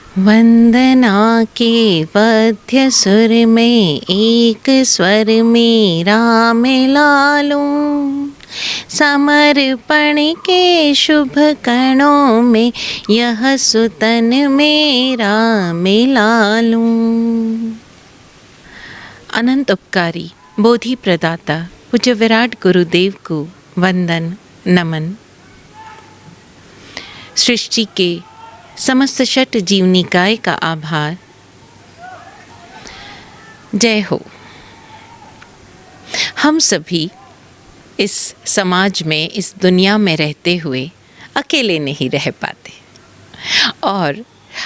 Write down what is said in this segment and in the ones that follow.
वंदना के पथ्य सुर में एक स्वर में राम लालू, समर्पण के शुभ कणों में यह सुतन मेरा मिलालू। अनंत उपकारी बोधि प्रदाता पूज्य विराट गुरुदेव को वंदन नमन। सृष्टि के समस्त षट जीव निकाय का आभार। जय हो। हम सभी इस समाज में, इस दुनिया में रहते हुए अकेले नहीं रह पाते और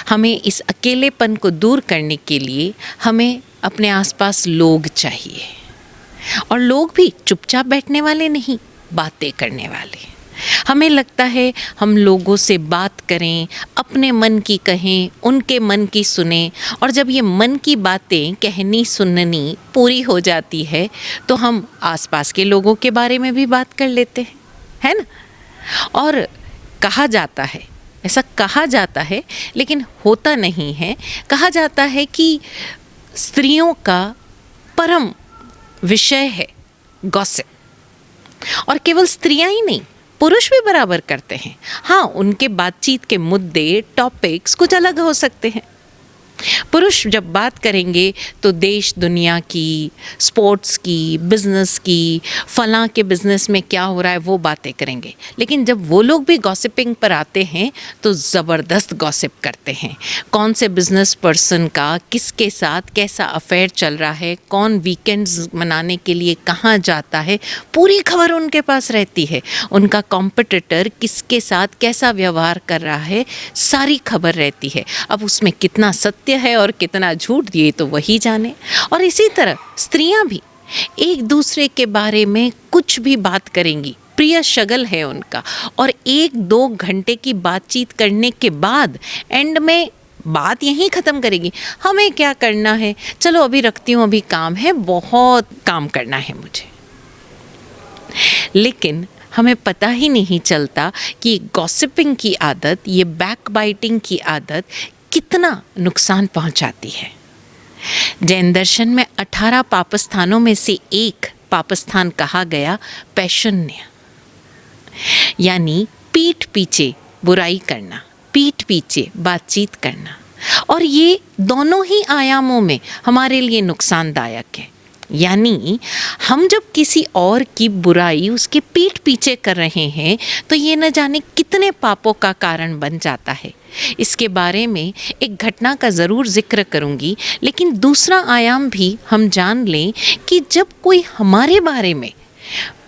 हमें इस अकेलेपन को दूर करने के लिए हमें अपने आसपास लोग चाहिए। और लोग भी चुपचाप बैठने वाले नहीं, बातें करने वाले। हमें लगता है हम लोगों से बात करें, अपने मन की कहें, उनके मन की सुने, और जब ये मन की बातें कहनी सुननी पूरी हो जाती है तो हम आसपास के लोगों के बारे में भी बात कर लेते हैं, है ना। और कहा जाता है, ऐसा कहा जाता है लेकिन होता नहीं है, कहा जाता है कि स्त्रियों का परम विषय है गॉसिप। और केवल स्त्रियां ही नहीं, पुरुष भी बराबर करते हैं। हाँ, उनके बातचीत के मुद्दे, टॉपिक्स कुछ अलग हो सकते हैं। पुरुष जब बात करेंगे तो देश दुनिया की, स्पोर्ट्स की, बिजनेस की, फलां के बिजनेस में क्या हो रहा है वो बातें करेंगे। लेकिन जब वो लोग भी गॉसिपिंग पर आते हैं तो ज़बरदस्त गॉसिप करते हैं। कौन से बिजनेस पर्सन का किसके साथ कैसा अफेयर चल रहा है, कौन वीकेंड्स मनाने के लिए कहाँ जाता है, पूरी खबर उनके पास रहती है। उनका कॉम्पिटिटर किसके साथ कैसा व्यवहार कर रहा है, सारी खबर रहती है। अब उसमें कितना सत्य है और कितना झूठ, ये तो वही जाने। और इसी तरह स्त्रियां भी एक दूसरे के बारे में कुछ भी बात करेंगी, प्रिय शगल है उनका, और 1-2 घंटे की बातचीत करने के बाद एंड में बात यहीं ख़त्म करेगी। हमें क्या करना है, चलो अभी रखती हूँ, अभी काम है, बहुत काम करना है मुझे। लेकिन हमें पता ही नहीं चलता कि गॉसिपिंग की आदत, ये बैक बाइटिंग की आदत कितना नुकसान पहुंचाती है। जैन दर्शन में 18 पापस्थानों में से एक पापस्थान कहा गया पैशुन्य, यानी पीठ पीछे बुराई करना, पीठ पीछे बातचीत करना। और ये दोनों ही आयामों में हमारे लिए नुकसानदायक है। यानी हम जब किसी और की बुराई उसके पीठ पीछे कर रहे हैं तो ये न जाने कितने पापों का कारण बन जाता है। इसके बारे में एक घटना का ज़रूर जिक्र करूँगी, लेकिन दूसरा आयाम भी हम जान लें कि जब कोई हमारे बारे में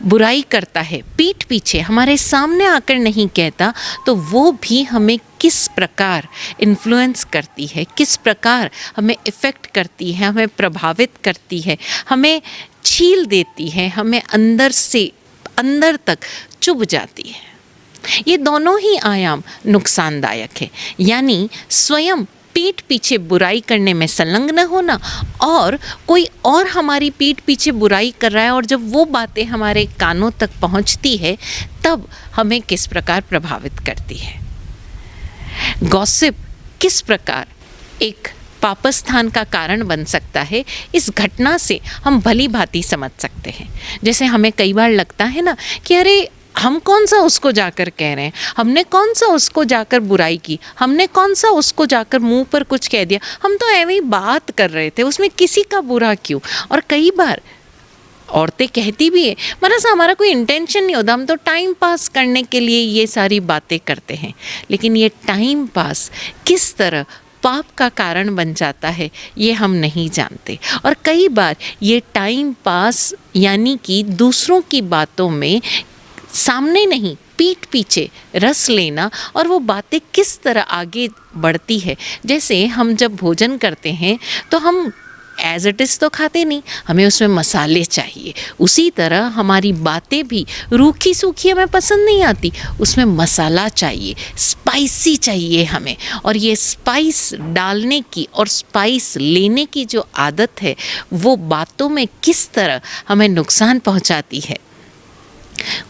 बुराई करता है, पीठ पीछे हमारे सामने आकर नहीं कहता, तो वो भी हमें किस प्रकार इन्फ्लुएंस करती है, किस प्रकार हमें इफ़ेक्ट करती है, हमें प्रभावित करती है, हमें छील देती है, हमें अंदर से अंदर तक चुभ जाती है। ये दोनों ही आयाम नुकसानदायक है। यानी स्वयं पीठ पीछे बुराई करने में संलग्न होना, और कोई और हमारी पीठ पीछे बुराई कर रहा है और जब वो बातें हमारे कानों तक पहुंचती है तब हमें किस प्रकार प्रभावित करती है। गॉसिप किस प्रकार एक पापस्थान का कारण बन सकता है, इस घटना से हम भली भांति समझ सकते हैं। जैसे हमें कई बार लगता है ना कि अरे हम कौन सा उसको जाकर कह रहे हैं, हमने कौन सा उसको जाकर बुराई की, हमने कौन सा उसको जाकर मुंह पर कुछ कह दिया, हम तो ऐਵੇਂ ही बात कर रहे थे, उसमें किसी का बुरा क्यों। और कई बार औरतें कहती भी है, मतलब हमारा कोई इंटेंशन नहीं होता, हम तो टाइम पास करने के लिए ये सारी बातें करते हैं। लेकिन ये टाइम पास किस तरह पाप का कारण बन जाता है ये हम नहीं जानते। और कई बार ये टाइम पास यानी कि दूसरों की बातों में सामने नहीं, पीठ पीछे रस लेना, और वो बातें किस तरह आगे बढ़ती है। जैसे हम जब भोजन करते हैं तो हम एज इट इज़ तो खाते नहीं, हमें उसमें मसाले चाहिए। उसी तरह हमारी बातें भी रूखी सूखी हमें पसंद नहीं आती, उसमें मसाला चाहिए, स्पाइसी चाहिए हमें। और ये स्पाइस डालने की और स्पाइस लेने की जो आदत है वो बातों में किस तरह हमें नुकसान पहुंचाती है।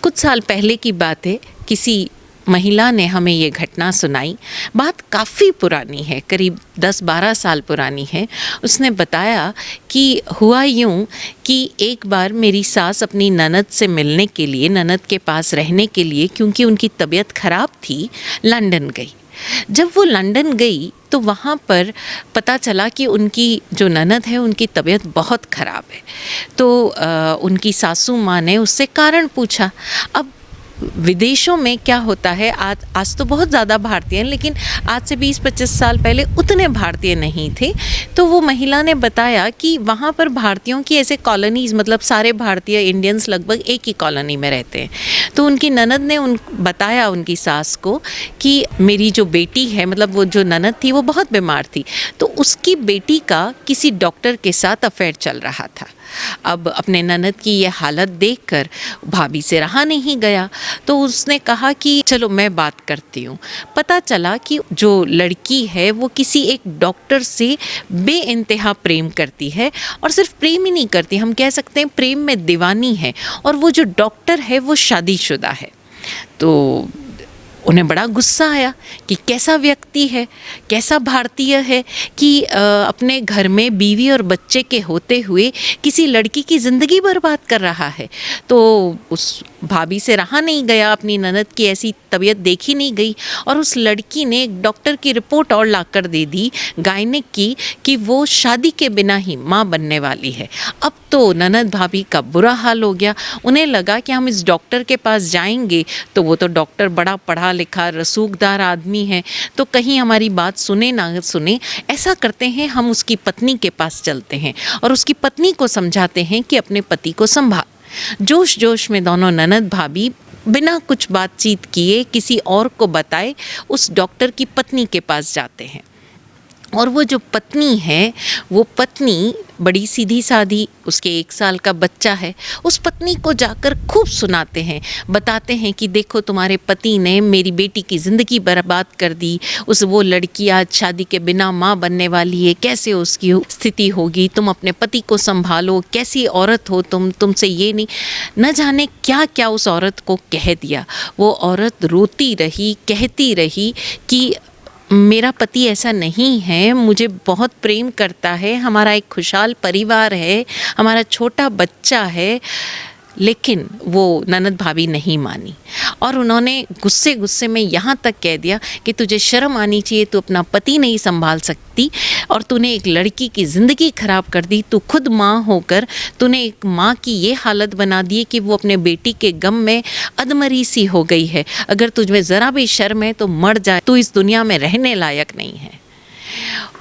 कुछ साल पहले की बात है, किसी महिला ने हमें ये घटना सुनाई। बात काफ़ी पुरानी है, करीब 10-12 साल पुरानी है। उसने बताया कि हुआ यूँ कि एक बार मेरी सास अपनी ननद से मिलने के लिए, ननद के पास रहने के लिए, क्योंकि उनकी तबीयत ख़राब थी, लंदन गई। जब वो लंदन गई तो वहाँ पर पता चला कि उनकी जो ननद है उनकी तबीयत बहुत ख़राब है। तो उनकी सासू माँ ने उससे कारण पूछा। अब विदेशों में क्या होता है, आज तो बहुत ज़्यादा भारतीय हैं, लेकिन आज से 20-25 साल पहले उतने भारतीय नहीं थे। तो वो महिला ने बताया कि वहाँ पर भारतीयों की ऐसे कॉलोनीज़, मतलब सारे भारतीय इंडियंस लगभग एक ही कॉलोनी में रहते हैं। तो उनकी ननद ने बताया उनकी सास को कि मेरी जो बेटी है, मतलब वो जो ननद थी वो बहुत बीमार थी, तो उसकी बेटी का किसी डॉक्टर के साथ अफेयर चल रहा था। अब अपने ननद की ये हालत देखकर भाभी से रहा नहीं गया, तो उसने कहा कि चलो मैं बात करती हूँ। पता चला कि जो लड़की है वो किसी एक डॉक्टर से बेइंतहा प्रेम करती है, और सिर्फ प्रेम ही नहीं करती, हम कह सकते हैं प्रेम में दीवानी है। और वो जो डॉक्टर है वो शादीशुदा है। तो उन्हें बड़ा गुस्सा आया कि कैसा व्यक्ति है, कैसा भारतीय है कि अपने घर में बीवी और बच्चे के होते हुए किसी लड़की की ज़िंदगी बर्बाद कर रहा है। तो उस भाभी से रहा नहीं गया, अपनी ननद की ऐसी तबीयत देखी नहीं गई, और उस लड़की ने एक डॉक्टर की रिपोर्ट और लाकर दे दी, गायनिक की, कि वो शादी के बिना ही माँ बनने वाली है। अब तो ननद भाभी का बुरा हाल हो गया। उन्हें लगा कि हम इस डॉक्टर के पास जाएंगे तो वो तो डॉक्टर बड़ा पढ़ा लिखा रसूखदार आदमी है, तो कहीं हमारी बात सुने ना सुने। ऐसा करते हैं, हम उसकी पत्नी के पास चलते हैं और उसकी पत्नी को समझाते हैं कि अपने पति को संभाल। जोश जोश में दोनों ननद भाभी बिना कुछ बातचीत किए, किसी और को बताए, उस डॉक्टर की पत्नी के पास जाते हैं। और वो जो पत्नी है, वो पत्नी बड़ी सीधी सादी, उसके 1 साल का बच्चा है। उस पत्नी को जाकर खूब सुनाते हैं, बताते हैं कि देखो तुम्हारे पति ने मेरी बेटी की ज़िंदगी बर्बाद कर दी, वो लड़की आज शादी के बिना माँ बनने वाली है, कैसे उसकी स्थिति होगी, तुम अपने पति को संभालो, कैसी औरत हो तुमसे ये नहीं। न जाने क्या क्या उस औरत को कह दिया। वो औरत रोती रही, कहती रही कि मेरा पति ऐसा नहीं है, मुझे बहुत प्रेम करता है, हमारा एक खुशहाल परिवार है, हमारा छोटा बच्चा है। लेकिन वो ननद भाभी नहीं मानी, और उन्होंने गुस्से गुस्से में यहाँ तक कह दिया कि तुझे शर्म आनी चाहिए, तू अपना पति नहीं संभाल सकती, और तूने एक लड़की की ज़िंदगी ख़राब कर दी। तू खुद माँ होकर तूने एक माँ की ये हालत बना दी कि वो अपने बेटी के गम में अधमरी सी हो गई है। अगर तुझमें ज़रा भी शर्म है तो मर जाए, तू इस दुनिया में रहने लायक नहीं है।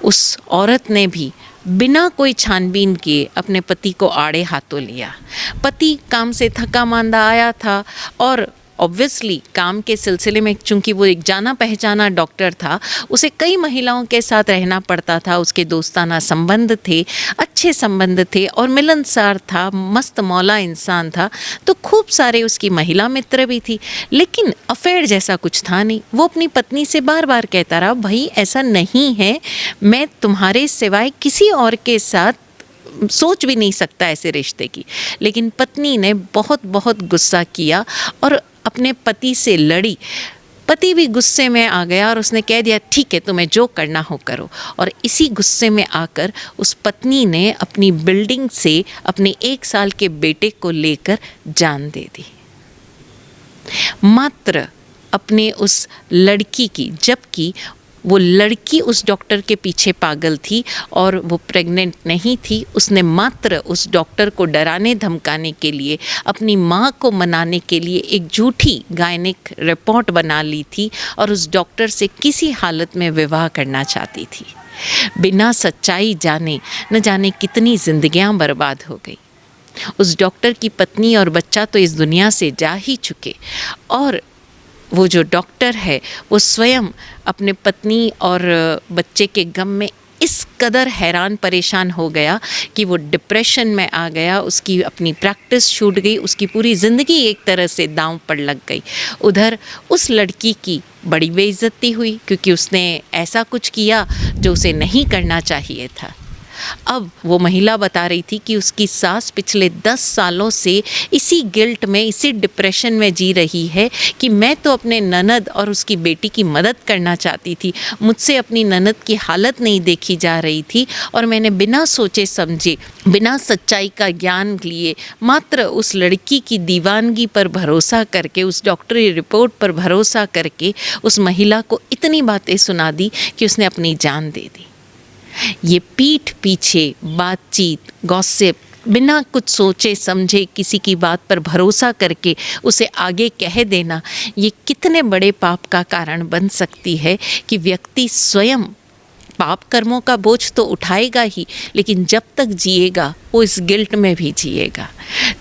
उस औरत ने भी बिना कोई छानबीन किए अपने पति को आड़े हाथों लिया। पति काम से थका मांदा आया था, और ऑब्वियसली काम के सिलसिले में, चूंकि वो एक जाना पहचाना डॉक्टर था, उसे कई महिलाओं के साथ रहना पड़ता था। उसके दोस्ताना संबंध थे, अच्छे संबंध थे, और मिलनसार था, मस्त मौला इंसान था। तो खूब सारे उसकी महिला मित्र भी थी, लेकिन अफेयर जैसा कुछ था नहीं। वो अपनी पत्नी से बार बार कहता रहा, भाई ऐसा नहीं है, मैं तुम्हारे सिवाय किसी और के साथ सोच भी नहीं सकता ऐसे रिश्ते की। लेकिन पत्नी ने बहुत बहुत गुस्सा किया और अपने पति से लड़ी। पति भी गुस्से में आ गया और उसने कह दिया, ठीक है, तुम्हें जो करना हो करो। और इसी गुस्से में आकर उस पत्नी ने अपनी बिल्डिंग से अपने 1 साल के बेटे को लेकर जान दे दी, मात्र अपने उस लड़की की। जबकि वो लड़की उस डॉक्टर के पीछे पागल थी और वो प्रेग्नेंट नहीं थी। उसने मात्र उस डॉक्टर को डराने धमकाने के लिए, अपनी माँ को मनाने के लिए एक झूठी गायनिक रिपोर्ट बना ली थी, और उस डॉक्टर से किसी हालत में विवाह करना चाहती थी। बिना सच्चाई जाने न जाने कितनी जिंदगियां बर्बाद हो गई। उस डॉक्टर की पत्नी और बच्चा तो इस दुनिया से जा ही चुके, और वो जो डॉक्टर है वो स्वयं अपने पत्नी और बच्चे के गम में इस कदर हैरान परेशान हो गया कि वो डिप्रेशन में आ गया। उसकी अपनी प्रैक्टिस छूट गई, उसकी पूरी ज़िंदगी एक तरह से दांव पर लग गई। उधर उस लड़की की बड़ी बेइज्जती हुई, क्योंकि उसने ऐसा कुछ किया जो उसे नहीं करना चाहिए था। अब वो महिला बता रही थी कि उसकी सास पिछले 10 सालों से इसी गिल्ट में, इसी डिप्रेशन में जी रही है कि मैं तो अपने ननद और उसकी बेटी की मदद करना चाहती थी, मुझसे अपनी ननद की हालत नहीं देखी जा रही थी और मैंने बिना सोचे समझे, बिना सच्चाई का ज्ञान लिए, मात्र उस लड़की की दीवानगी पर भरोसा करके, उस डॉक्टरी रिपोर्ट पर भरोसा करके उस महिला को इतनी बातें सुना दी कि उसने अपनी जान दे दी। ये पीठ पीछे बातचीत, गॉसिप, बिना कुछ सोचे समझे किसी की बात पर भरोसा करके उसे आगे कह देना, ये कितने बड़े पाप का कारण बन सकती है कि व्यक्ति स्वयं पाप कर्मों का बोझ तो उठाएगा ही, लेकिन जब तक जिएगा वो इस गिल्ट में भी जिएगा।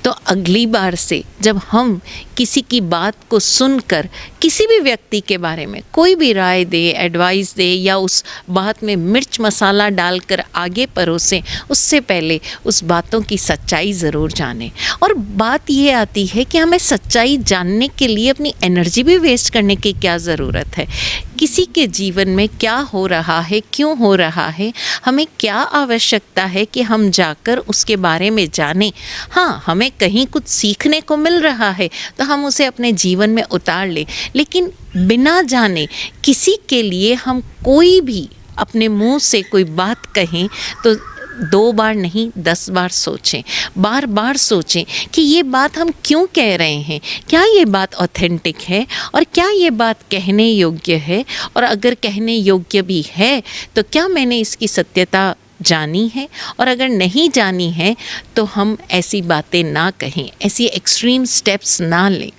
तो अगली बार से जब हम किसी की बात को सुनकर किसी भी व्यक्ति के बारे में कोई भी राय दे, एडवाइस दे या उस बात में मिर्च मसाला डालकर आगे परोसें, उससे पहले उस बातों की सच्चाई ज़रूर जानें। और बात ये आती है कि हमें सच्चाई जानने के लिए अपनी एनर्जी भी वेस्ट करने की क्या ज़रूरत है। किसी के जीवन में क्या हो रहा है, क्यों हो रहा है, हमें क्या आवश्यकता है कि हम जाकर उसके बारे में जानें। हाँ, हमें कहीं कुछ सीखने को मिल रहा है तो हम उसे अपने जीवन में उतार लें, लेकिन बिना जाने किसी के लिए हम कोई भी अपने मुंह से कोई बात कहें तो 2 बार नहीं 10 बार सोचें, बार बार सोचें कि ये बात हम क्यों कह रहे हैं, क्या ये बात ऑथेंटिक है और क्या ये बात कहने योग्य है, और अगर कहने योग्य भी है तो क्या मैंने इसकी सत्यता जानी है, और अगर नहीं जानी है तो हम ऐसी बातें ना कहें, ऐसी एक्सट्रीम स्टेप्स ना लें।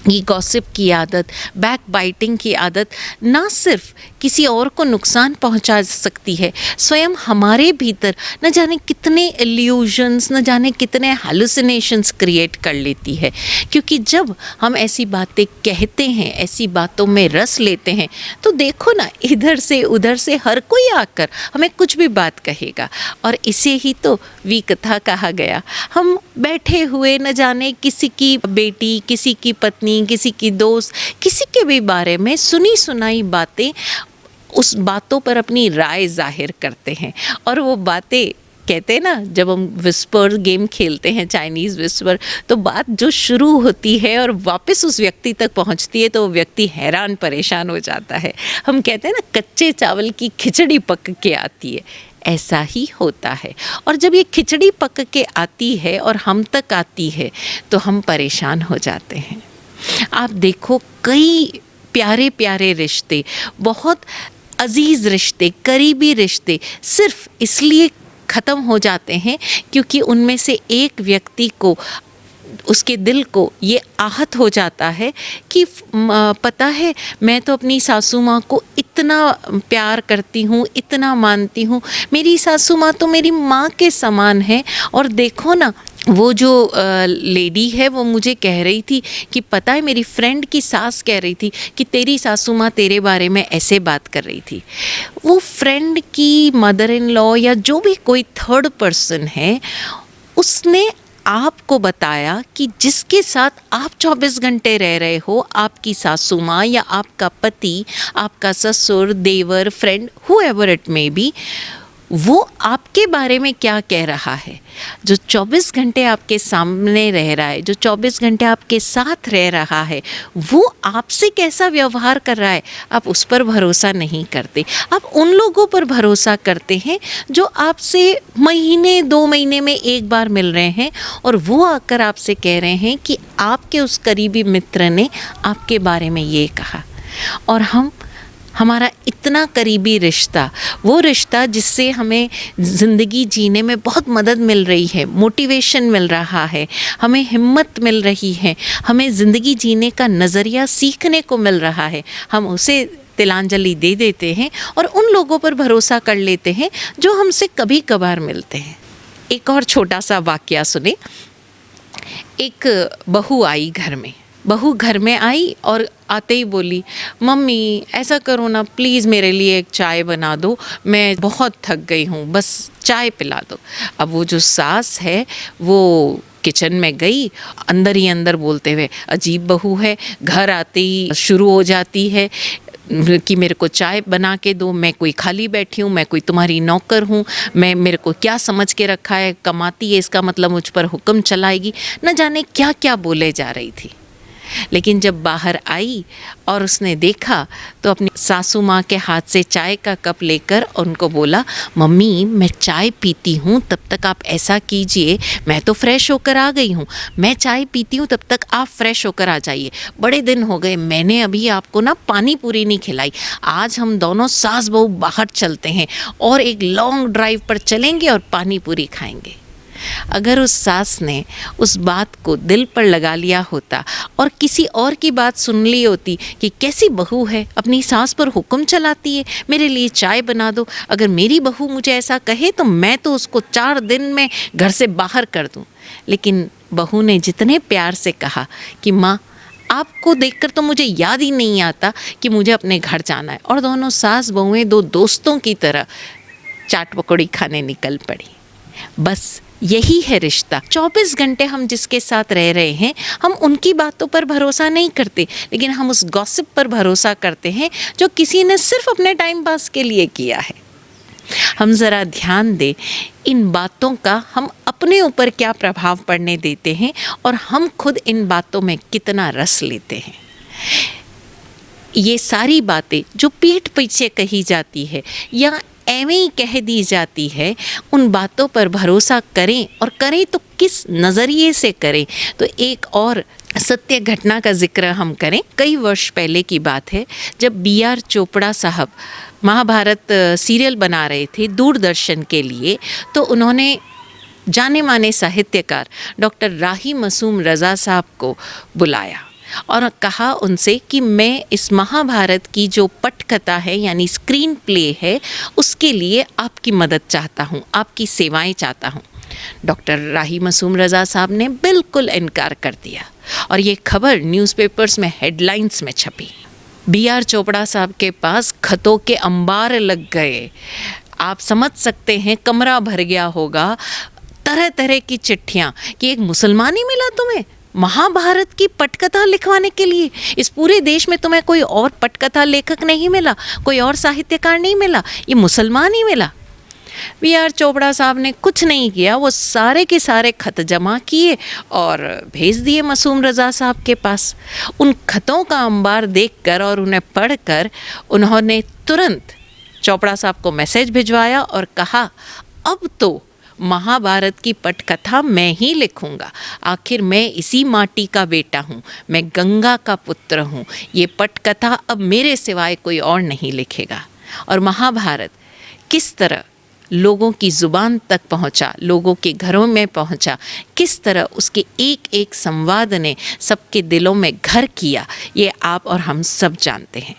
ये गॉसिप की आदत, बैक बाइटिंग की आदत ना सिर्फ किसी और को नुकसान पहुंचा सकती है, स्वयं हमारे भीतर न जाने कितने इल्यूजन्स, न जाने कितने हैलुसिनेशंस क्रिएट कर लेती है। क्योंकि जब हम ऐसी बातें कहते हैं, ऐसी बातों में रस लेते हैं, तो देखो ना, इधर से उधर से हर कोई आकर हमें कुछ भी बात कहेगा, और इसे ही तो विकथा कहा गया। हम बैठे हुए न जाने किसी की बेटी, किसी की पत्नी, किसी की दोस्त, किसी के भी बारे में सुनी सुनाई बातें, उस बातों पर अपनी राय जाहिर करते हैं। और वो बातें कहते हैं ना, जब हम विस्पर गेम खेलते हैं, चाइनीज़ विस्पर, तो बात जो शुरू होती है और वापस उस व्यक्ति तक पहुंचती है तो वो व्यक्ति हैरान परेशान हो जाता है। हम कहते हैं ना, कच्चे चावल की खिचड़ी पक के आती है, ऐसा ही होता है। और जब ये खिचड़ी पक के आती है और हम तक आती है तो हम परेशान हो जाते हैं। आप देखो, कई प्यारे प्यारे रिश्ते, बहुत अजीज़ रिश्ते, करीबी रिश्ते सिर्फ इसलिए ख़त्म हो जाते हैं क्योंकि उनमें से एक व्यक्ति को, उसके दिल को ये आहत हो जाता है कि पता है, मैं तो अपनी सासू माँ को इतना प्यार करती हूँ, इतना मानती हूँ, मेरी सासू माँ तो मेरी माँ के समान है, और देखो ना, वो जो लेडी है वो मुझे कह रही थी कि पता है, मेरी फ्रेंड की सास कह रही थी कि तेरी सासू माँ तेरे बारे में ऐसे बात कर रही थी। वो फ्रेंड की मदर इन लॉ या जो भी कोई थर्ड पर्सन है, उसने आपको बताया कि जिसके साथ आप 24 घंटे रह रहे हो, आपकी सासू माँ या आपका पति, आपका ससुर, देवर, friend, however it may be, वो आपके बारे में क्या कह रहा है। जो 24 घंटे आपके सामने रह रहा है, जो 24 घंटे आपके साथ रह रहा है, वो आपसे कैसा व्यवहार कर रहा है, आप उस पर भरोसा नहीं करते। आप उन लोगों पर भरोसा करते हैं जो आपसे महीने 2 महीने में एक बार मिल रहे हैं, और वो आकर आपसे कह रहे हैं कि आपके उस करीबी मित्र ने आपके बारे में ये कहा। और हमारा इतना करीबी रिश्ता, वो रिश्ता जिससे हमें ज़िंदगी जीने में बहुत मदद मिल रही है, मोटिवेशन मिल रहा है, हमें हिम्मत मिल रही है, हमें ज़िंदगी जीने का नज़रिया सीखने को मिल रहा है, हम उसे तिलांजलि दे देते हैं और उन लोगों पर भरोसा कर लेते हैं जो हमसे कभी कभार मिलते हैं। एक और छोटा सा वाकया सुने। एक बहू आई घर में, बहू घर में आई और आते ही बोली, मम्मी ऐसा करो ना, प्लीज़ मेरे लिए एक चाय बना दो, मैं बहुत थक गई हूँ, बस चाय पिला दो। अब वो जो सास है वो किचन में गई, अंदर ही अंदर बोलते हुए, अजीब बहू है, घर आते ही शुरू हो जाती है, कि मेरे को चाय बना के दो, मैं कोई खाली बैठी हूँ, मैं कोई तुम्हारी नौकर हूँ, मैं मेरे को क्या समझ के रखा है, कमाती है इसका मतलब मुझ पर हुक्म चलाएगी, न जाने क्या क्या बोले जा रही थी। लेकिन जब बाहर आई और उसने देखा तो अपनी सासू माँ के हाथ से चाय का कप लेकर उनको बोला, मम्मी मैं चाय पीती हूँ, तब तक आप ऐसा कीजिए, मैं तो फ्रेश होकर आ गई हूँ, मैं चाय पीती हूँ तब तक आप फ्रेश होकर आ जाइए। बड़े दिन हो गए मैंने अभी आपको ना पानी पूरी नहीं खिलाई, आज हम दोनों सास बहू बाहर चलते हैं और एक लॉन्ग ड्राइव पर चलेंगे और पानी पूरी खाएंगे। अगर उस सास ने उस बात को दिल पर लगा लिया होता और किसी और की बात सुन ली होती कि कैसी बहू है, अपनी सास पर हुक्म चलाती है, मेरे लिए चाय बना दो, अगर मेरी बहू मुझे ऐसा कहे तो मैं तो उसको 4 दिन में घर से बाहर कर दूं। लेकिन बहू ने जितने प्यार से कहा कि माँ आपको देखकर तो मुझे याद ही नहीं आता कि मुझे अपने घर जाना है, और दोनों सास बहुएं 2 दोस्तों की तरह चाट पकौड़ी खाने निकल पड़ी। बस यही है रिश्ता। 24 घंटे हम जिसके साथ रह रहे हैं, हम उनकी बातों पर भरोसा नहीं करते, लेकिन हम उस गॉसिप पर भरोसा करते हैं जो किसी ने सिर्फ अपने टाइम पास के लिए किया है। हम ज़रा ध्यान दें इन बातों का हम अपने ऊपर क्या प्रभाव पड़ने देते हैं और हम खुद इन बातों में कितना रस लेते हैं। ये सारी बातें जो पीठ पीछे कही जाती है या ऐਵੇਂ ही कह दी जाती है, उन बातों पर भरोसा करें, और करें तो किस नज़रिए से करें। तो एक और सत्य घटना का जिक्र हम करें। कई वर्ष पहले की बात है, जब B.R. चोपड़ा साहब महाभारत सीरियल बना रहे थे दूरदर्शन के लिए, तो उन्होंने जाने माने साहित्यकार डॉक्टर राही मासूम रज़ा साहब को बुलाया और कहा उनसे कि मैं इस महाभारत की जो पटकथा है यानी स्क्रीन प्ले है, उसके लिए आपकी मदद चाहता हूँ, आपकी सेवाएं चाहता हूँ। डॉक्टर राही मासूम रज़ा साहब ने बिल्कुल इनकार कर दिया और ये खबर न्यूज़पेपर्स में हेडलाइंस में छपी। B.R. चोपड़ा साहब के पास खतों के अंबार लग गए। आप समझ सकते हैं कमरा भर गया होगा, तरह तरह की चिट्ठियाँ कि एक मुसलमान ही मिला तुम्हें महाभारत की पटकथा लिखवाने के लिए, इस पूरे देश में तुम्हें कोई और पटकथा लेखक नहीं मिला, कोई और साहित्यकार नहीं मिला, ये मुसलमान ही मिला। B.R. चोपड़ा साहब ने कुछ नहीं किया, वो सारे के सारे खत जमा किए और भेज दिए मासूम रज़ा साहब के पास। उन खतों का अंबार देखकर और उन्हें पढ़कर उन्होंने तुरंत चोपड़ा साहब को मैसेज भिजवाया और कहा, अब तो महाभारत की पटकथा मैं ही लिखूंगा, आखिर मैं इसी माटी का बेटा हूँ, मैं गंगा का पुत्र हूँ, ये पटकथा अब मेरे सिवाय कोई और नहीं लिखेगा। और महाभारत किस तरह लोगों की ज़ुबान तक पहुँचा, लोगों के घरों में पहुँचा, किस तरह उसके एक एक संवाद ने सबके दिलों में घर किया, ये आप और हम सब जानते हैं।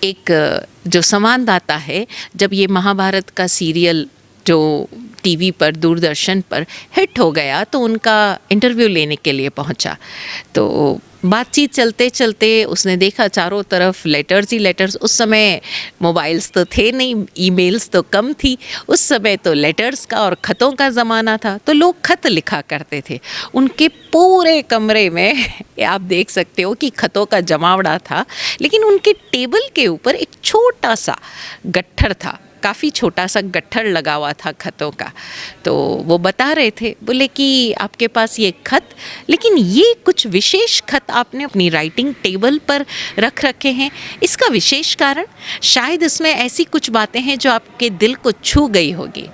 एक जो संवाददाता है, जब ये महाभारत का सीरियल जो टीवी पर दूरदर्शन पर हिट हो गया तो उनका इंटरव्यू लेने के लिए पहुंचा। तो बातचीत चलते चलते उसने देखा चारों तरफ लेटर्स ही लेटर्स। उस समय मोबाइल्स तो थे नहीं, ईमेल्स तो कम थी, उस समय तो लेटर्स का और ख़तों का ज़माना था, तो लोग ख़त लिखा करते थे। उनके पूरे कमरे में आप देख सकते हो कि ख़तों का जमावड़ा था, लेकिन उनके टेबल के ऊपर एक छोटा सा गट्ठर था, काफ़ी छोटा सा गट्ठर लगा हुआ था खतों का। तो वो बता रहे थे, बोले कि आपके पास ये खत, लेकिन ये कुछ विशेष खत आपने अपनी राइटिंग टेबल पर रख रखे हैं, इसका विशेष कारण शायद इसमें ऐसी कुछ बातें हैं जो आपके दिल को छू गई होगी।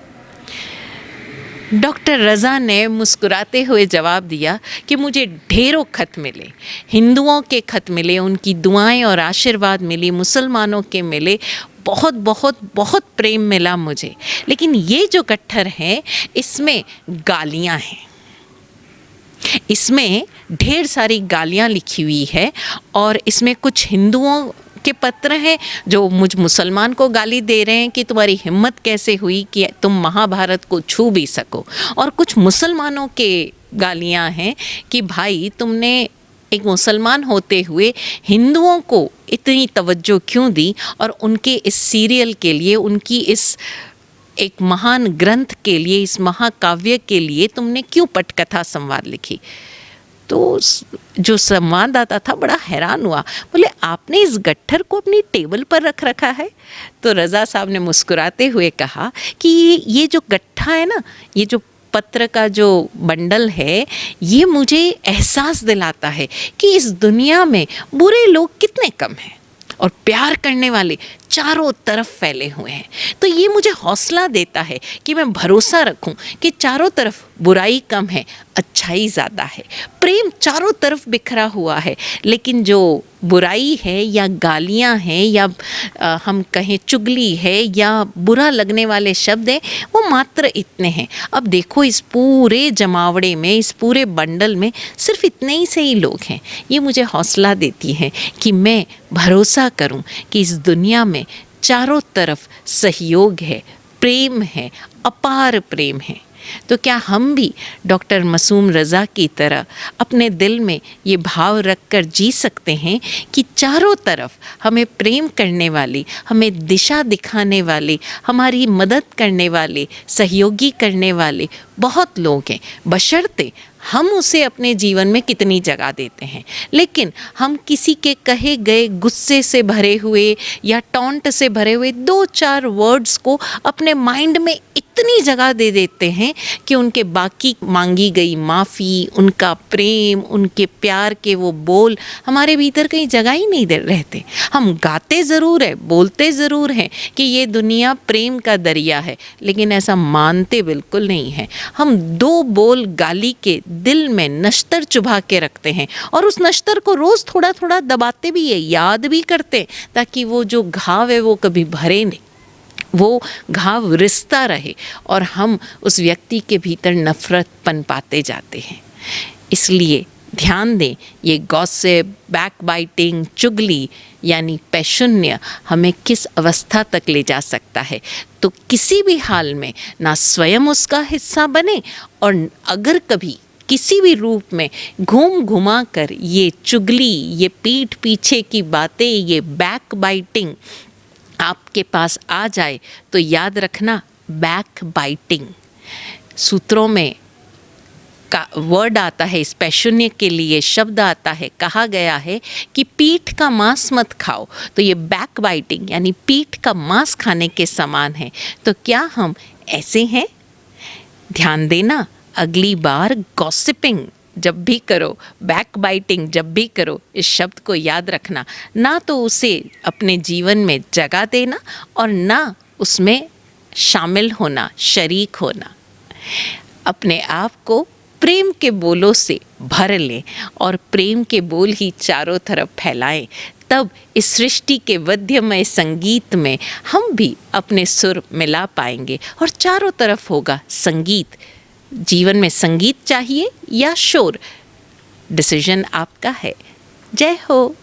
डॉक्टर रज़ा ने मुस्कुराते हुए जवाब दिया कि मुझे ढेरों खत मिले, हिंदुओं के खत मिले, उनकी दुआएं और आशीर्वाद मिली, मुसलमानों के मिले, बहुत बहुत बहुत प्रेम मिला मुझे, लेकिन ये जो गट्ठर है इसमें गालियाँ हैं, इसमें ढेर सारी गालियाँ लिखी हुई है और इसमें कुछ हिंदुओं के पत्र हैं जो मुझ मुसलमान को गाली दे रहे हैं कि तुम्हारी हिम्मत कैसे हुई कि तुम महाभारत को छू भी सको, और कुछ मुसलमानों के गालियाँ हैं कि भाई तुमने एक मुसलमान होते हुए हिंदुओं को इतनी तवज्जो क्यों दी, और उनके इस सीरियल के लिए, उनकी इस एक महान ग्रंथ के लिए, इस महाकाव्य के लिए तुमने क्यों पटकथा संवाद लिखी। तो जो संवाददाता था बड़ा हैरान हुआ, बोले आपने इस गट्ठर को अपनी टेबल पर रख रखा है? तो रज़ा साहब ने मुस्कुराते हुए कहा कि ये जो गट्ठा है ना, ये जो पत्र का जो बंडल है, ये मुझे एहसास दिलाता है कि इस दुनिया में बुरे लोग कितने कम हैं और प्यार करने वाले चारों तरफ फैले हुए हैं। तो ये मुझे हौसला देता है कि मैं भरोसा रखूं कि चारों तरफ बुराई कम है, अच्छाई ज़्यादा है, प्रेम चारों तरफ बिखरा हुआ है, लेकिन जो बुराई है या गालियां हैं या हम कहें चुगली है या बुरा लगने वाले शब्द हैं, वो मात्र इतने हैं। अब देखो इस पूरे जमावड़े में, इस पूरे बंडल में सिर्फ इतने ही से ही लोग हैं। ये मुझे हौसला देती है कि मैं भरोसा करूं कि इस दुनिया में चारों तरफ सहयोग है, प्रेम है, अपार प्रेम है। तो क्या हम भी डॉक्टर मासूम रज़ा की तरह अपने दिल में ये भाव रखकर जी सकते हैं कि चारों तरफ हमें प्रेम करने वाली, हमें दिशा दिखाने वाले, हमारी मदद करने वाले, सहयोगी करने वाले बहुत लोग हैं, बशर्ते हम उसे अपने जीवन में कितनी जगह देते हैं। लेकिन हम किसी के कहे गए गुस्से से भरे हुए या टॉन्ट से भरे हुए 2-4 वर्ड्स को अपने माइंड में इतनी जगह दे देते हैं कि उनके बाकी मांगी गई माफ़ी, उनका प्रेम, उनके प्यार के वो बोल हमारे भीतर कहीं जगह ही नहीं दे रहते। हम गाते ज़रूर है, बोलते ज़रूर हैं कि ये दुनिया प्रेम का दरिया है, लेकिन ऐसा मानते बिल्कुल नहीं है। हम 2 बोल गाली के दिल में नश्तर चुभा के रखते हैं और उस नश्तर को रोज़ थोड़ा थोड़ा दबाते भी है, याद भी करते हैं, ताकि वो जो घाव है वो कभी भरे नहीं, वो घाव रिश्ता रहे और हम उस व्यक्ति के भीतर नफ़रत पनपाते जाते हैं। इसलिए ध्यान दें, ये गॉसिप, बैकबाइटिंग, चुगली यानी पैशून्य हमें किस अवस्था तक ले जा सकता है। तो किसी भी हाल में ना स्वयं उसका हिस्सा बने, और अगर कभी किसी भी रूप में घूम घुमा कर ये चुगली, ये पीठ पीछे की बातें, ये बैकबाइटिंग आपके पास आ जाए, तो याद रखना, बैकबाइटिंग सूत्रों में का वर्ड आता है, इस पैशून्य के लिए शब्द आता है, कहा गया है कि पीठ का मांस मत खाओ। तो ये बैकबाइटिंग यानी पीठ का मांस खाने के समान है। तो क्या हम ऐसे हैं? ध्यान देना, अगली बार गॉसिपिंग जब भी करो, बैकबाइटिंग जब भी करो, इस शब्द को याद रखना, ना तो उसे अपने जीवन में जगह देना और ना उसमें शामिल होना, शरीक होना। अपने आप को प्रेम के बोलों से भर लें और प्रेम के बोल ही चारों तरफ फैलाएं। तब इस सृष्टि के वाद्यमय संगीत में हम भी अपने सुर मिला पाएंगे और चारों तरफ होगा संगीत। जीवन में संगीत चाहिए या शोर, डिसीजन आपका है। जय हो।